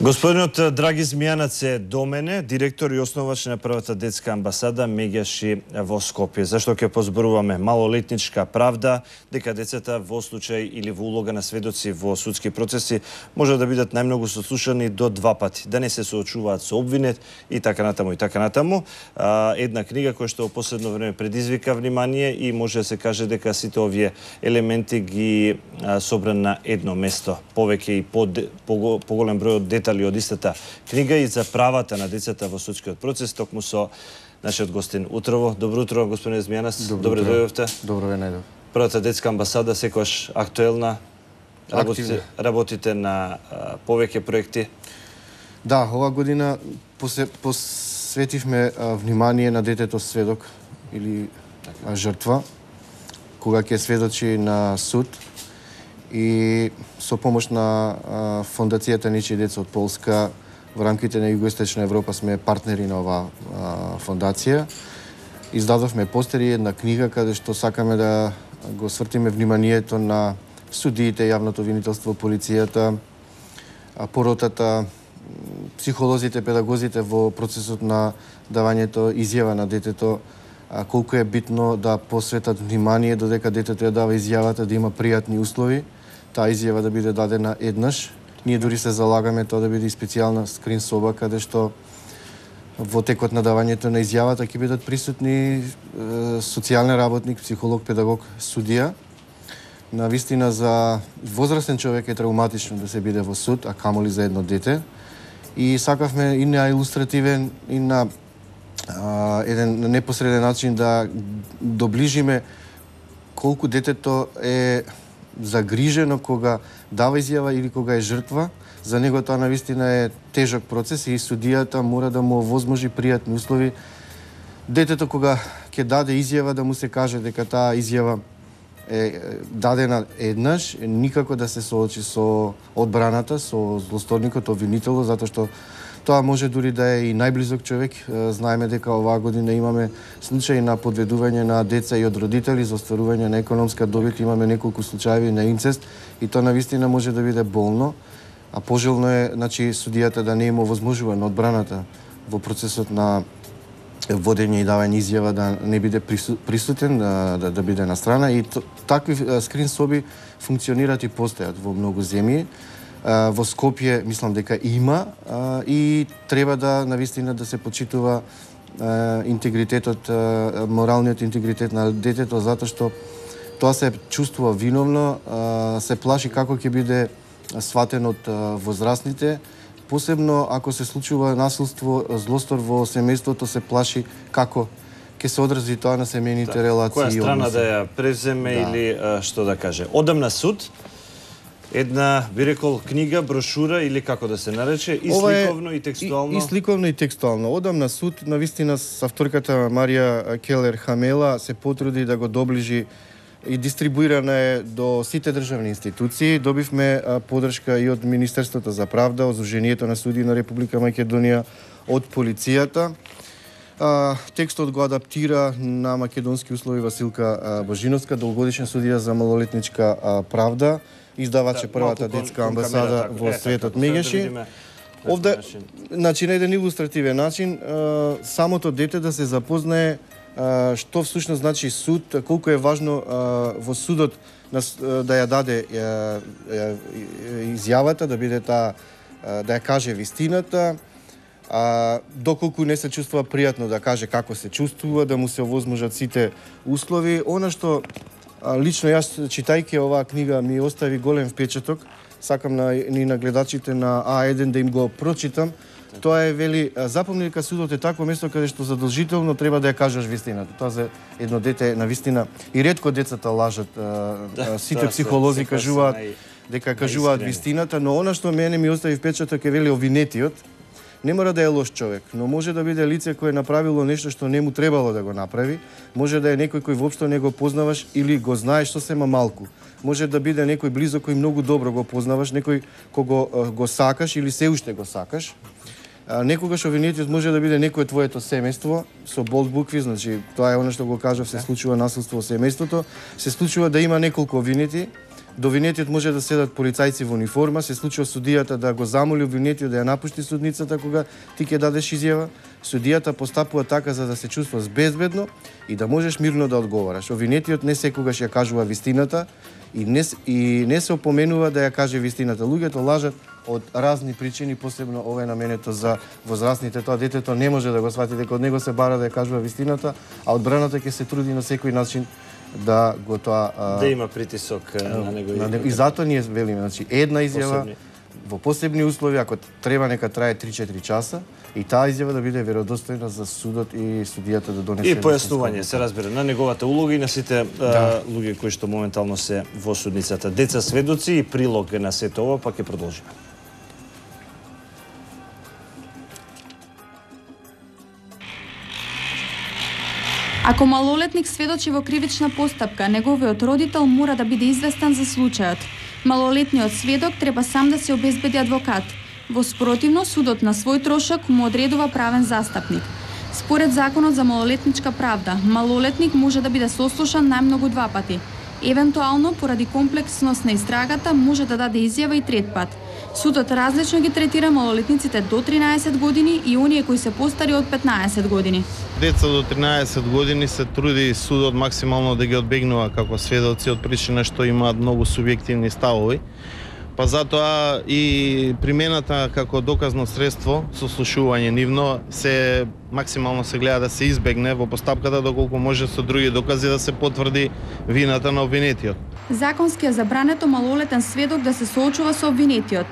Господинот Драги Змијанац е до мене, директор и основач на првата детска амбасада Меѓаши во Скопје. Зашто ќе позборуваме малолетничка правда, дека децата во случај или во улога на сведоци во судски процеси може да бидат најмногу сослушани до 2 пати, да не се соочуваат со обвинет и така натаму и така натаму. Една книга која што во последно време предизвика внимание и може да се каже дека сите овие елементи ги собра на едно место. Повеќе и поголем број од детали од истата книга и за правата на децата во судскиот процес, токму со нашиот гостин утрово. Добро утро, господине Змијанас. Добре дојдовте. Добро ве најдов. Првата детска амбасада секогаш актуелна. Работите на повеќе проекти. Да, ова година посветивме внимание на детето сведок или жртва, кога ќе сведочи на суд. И со помош на Фондацијата Нечии деца од Полска во рамките на Југоисточна Европа сме партнери на оваа фондација. Издадовме постери и една книга каде што сакаме да го свртиме вниманието на судиите, јавното обвинителство, полицијата, поротата, психолозите, педагозите во процесот на давањето изјава на детето, колку е битно да посветат внимание додека детето ја дава изјавата, да има пријатни услови, таа изјава да биде дадена еднаш. Ние дури се залагаме тоа да биде и специјална скрин соба каде што во текот на давањето на изјавата ќе бидат присутни социјален работник, психолог, педагог, судија. Навистина за возрастен човек е травматично да се биде во суд, а камоли за едно дете. И сакавме и на илустративен и на еден непосреден начин да доближиме колку детето е загрижено кога дава изјава или кога е жртва. За него тоа навистина е тежок процес и судијата мора да му овозможи пријатни услови. Детето кога ќе даде изјава да му се каже дека таа изјава е дадена еднаш, никако да се соочи со одбраната, со злосторникот, обвинителот, затоа што тоа може дури да е и најблизок човек. Знаеме дека оваа година имаме случаи на подведување на деца и од родители за остварување на економска добит. Имаме неколку случаи на инцест и тоа навистина може да биде болно. А пожелно е, значи, судијата да не им овозможува на одбраната во процесот на водење и давање изјава да не биде присутен, да биде на страна. И такви скрин соби функционираат и постојат во многу земји. Во Скопје мислам дека има и треба да навистина да се почитува интегритетот, моралниот интегритет на детето, затоа што тоа се чувствува виновно, се плаши како ќе биде сватен од возрастните, посебно ако се случува насилство, злостор во семејството, се плаши како ќе се одрази тоа на семејните релации. Која страна да ја преземе или што да каже. Одам на суд. Една, би рекол, книга, брошура или како да се нарече, и сликовно и текстуално? И сликовно и текстуално. Одам на суд, навистина с авторката Марија Келер Хамела се потруди да го доближи и дистрибуирана е до сите државни институции. Добивме подршка и од Министерството за правда, од Сдруженијето на судии на Република Македонија, од полицијата. Текстот го адаптира на македонски услови Василка Божиновска, долгогодишен судија за малолетничка правда. Издавач е првата детска амбасада во светот Меѓаши. Овде, значи, на еден илустративен начин, самото дете да се запознае што всушност значи суд, колку е важно во судот да ја даде изјавата, да биде да ја каже вистината, доколку не се чувствува пријатно да каже како се чувствува, да му се овозможат сите услови. Она што лично јас, читајќи оваа книга, ми остави голем впечаток. Сакам на гледачите на А1 да им го прочитам. Тоа е, вели, запомни дека судот е такво место каде што задолжително треба да ја кажеш вистината. Тоа за едно дете на вистина. И ретко децата лажат. Сите психолози кажуваат дека кажуваат вистината, но она што мене ми остави впечаток е, вели, обвинетиот. Не мора да е лош човек, но може да биде лице кое направило нешто што не му требало да го направи. Може да е некој кој воопшто не го познаваш или го знаеш сосема малку. Може да биде некој близок кој многу добро го познаваш, некој кого го сакаш или се уште го сакаш. Некогаш обвинетиот може да биде некој твоето семејство, со болд букви, значи тоа е она што го кажав, се случува насилство во семејството, се случува да има неколку обвинети, До обвинетиот може да седат полицајци во униформа, се случува судијата да го замоли обвинетиот да ја напушти судницата кога ти ќе дадеш изјава. Судијата постапува така за да се чувствуваш безбедно и да можеш мирно да одговараш. Обвинетиот не секогаш ја кажува вистината и не се опоменува да ја каже вистината. Луѓето лажат од разни причини, посебно ова е наменето за возрастните. Тоа детето не може да го свати дека од него се бара да ја кажува вистината, а одбраната ќе се труди на секој начин да го тоа да има притисок на него. И затоа ние велиме, значи една изјава во посебни услови, ако треба нека трае 3-4 часа, и таа изјава да биде веродостојна за судот и судијата да донесе. И појаснување, се разбира, на неговата улога и на сите луѓе кои што моментално се во судницата. Деца сведоци и прилог на сето ова, па ќе продолжиме. Ако малолетник сведочи во кривична постапка, неговиот родител мора да биде известен за случајот. Малолетниот сведок треба сам да се обезбеди адвокат. Во спротивно, судот на свој трошок му одредува правен застапник. Според Законот за малолетничка правда, малолетник може да биде сослушан најмногу 2 пати. Евентуално, поради комплексност на истрагата, може да даде изјава и 3 пат. Судот различно ги третира малолетниците до 13 години и оние кои се постари од 15 години. Деца до 13 години се труди судот максимално да ги одбегнува како сведоци од причина што имаат многу субјективни ставови. Па затоа и примената како доказно средство, сослушување нивно, се максимално се гледа да се избегне во постапката доколку може со други докази да се потврди вината на обвинетиот. Законски е забрането малолетен сведок да се соочува со обвинетиот.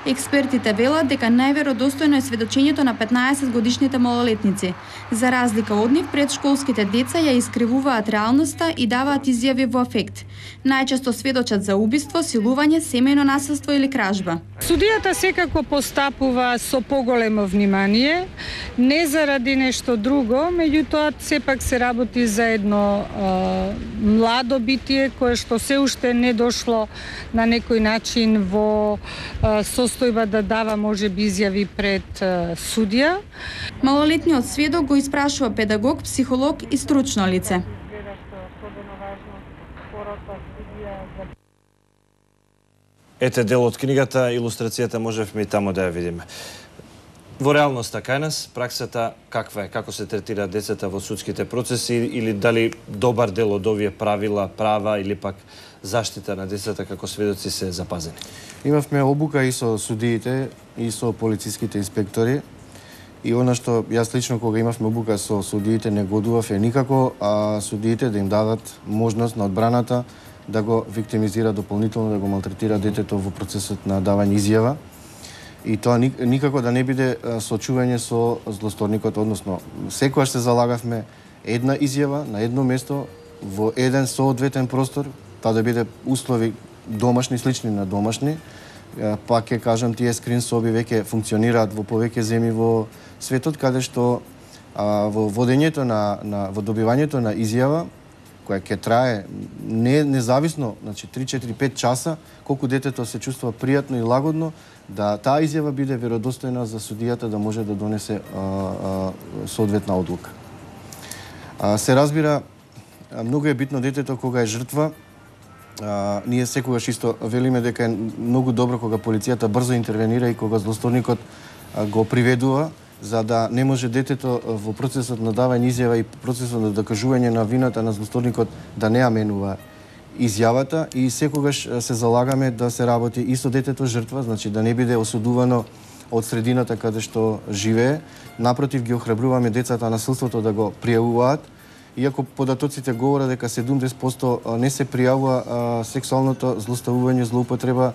Експертите велат дека најверодостојно е сведочењето на 15-годишните малолетници. За разлика од нив, предшколските деца ја искривуваат реалноста и даваат изјави во афект. Најчесто сведочат за убиство, силување, семејно насилство или кражба. Судијата секако постапува со поголемо внимание, не заради нешто друго, меѓутоа сепак се работи за едно младо битие кое што се уште не дошло на некој начин во состојба да дава можеби изјави пред судија. Малолетниот сведок го испрашува педагог, психолог и стручно лице. Ете дел од книгата, илустрацијата можевме и тамо да ја видиме. Во реалноста кај нас, праксата каква е? Како се третира децата во судските процеси или дали добар дел од овие правила, права или пак заштита на децата како сведоци се запазени? Имавме обука и со судиите, и со полициските инспектори. И она што јас лично кога имавме обука со судиите не годував е никако судиите да им дадат можност на одбраната да го виктимизира дополнително, да го малтретира детето во процесот на давање изјава. И тоа никако да не биде сочување со злосторникот, односно секогаш се залагавме една изјава на едно место во еден соодветен простор, тоа да биде услови домашни, слични на домашни. Пак ќе кажам, тие скрин соби веќе функционираат во повеќе земји во светот, каде што во водењето во добивањето на изјава која ќе трае независно, значи 3-4-5 часа, колку детето се чувствува пријатно и лагодно, да таа изјава биде веродостојна за судијата да може да донесе соодветна одлука. Се разбира, многу е битно детето кога е жртва. Ние секогаш исто велиме дека е многу добро кога полицијата брзо интервенира и кога злосторникот го приведува, за да не може детето во процесот на давање изјава и процесот на докажување на вината на злосторникот да не ја менува изјавата, и секогаш се залагаме да се работи и со детето жртва, значи да не биде осудувано од средината каде што живее. Напротив, ги охрабруваме децата насилството да го пријавуваат, иако податоците говорат дека 70% не се пријавува сексуалното злоставување, злоупотреба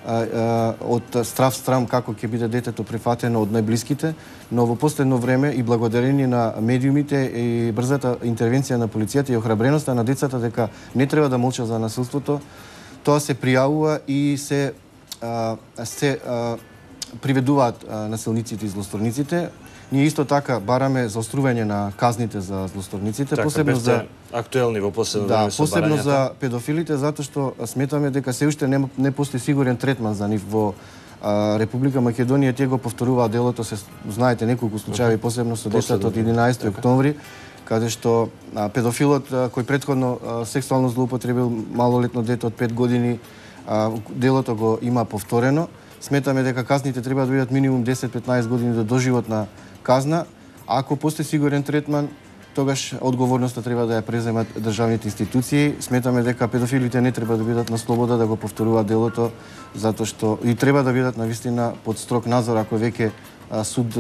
од страм како ќе биде детето прифатено од најблиските, но во последно време и благодарение на медиумите и брзата интервенција на полицијата и охрабреноста на децата дека не треба да молчат за насилството, тоа се пријавува и се приведуваат насилниците и злосторниците. Ние исто така бараме заострување на казните за злосторниците, така, посебно за актуелни во последно време со посебно барањата. за педофилите, затоа што сметаме дека се уште не постои сигурен третман за нив во Република Македонија. Тие го повторуваат делото, се знаете неколку случаи, посебно со децата од 11 октомври, каде што педофилот кој претходно сексуално злоупотребил малолетно дете од 5 години делото го има повторено. Сметаме дека казните треба да бидат минимум 10-15 години до доживотна казна. Ако постои сигурен третман, тогаш одговорноста треба да ја преземат државните институции. Сметаме дека педофилите не треба да бидат на слобода да го повторуваат делото, затоа што и треба да бидат навистина под строг надзор ако веќе суд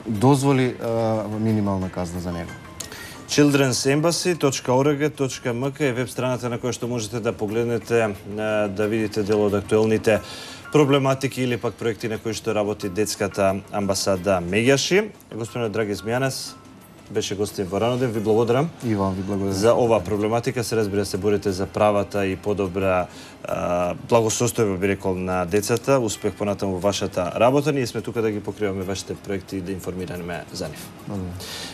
дозволи минимална казна за него. children'sembassy.org.mk е веб страната на која што можете да погледнете, да видите дел од актуелните проблематики или пак проекти на кои што работи детската амбасада Меѓаши. Господин Драги Змијанец беше гостин во раноден. Ви благодарам. И вам ви благодарам. За оваа проблематика се разбира се борите за правата и подобра благосостојба, би рекол, на децата. Успех понатаму во вашата работа. Ние сме тука да ги покриваме вашите проекти и да информираме за нив.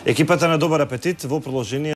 Екипата на Добар апетит во продолжение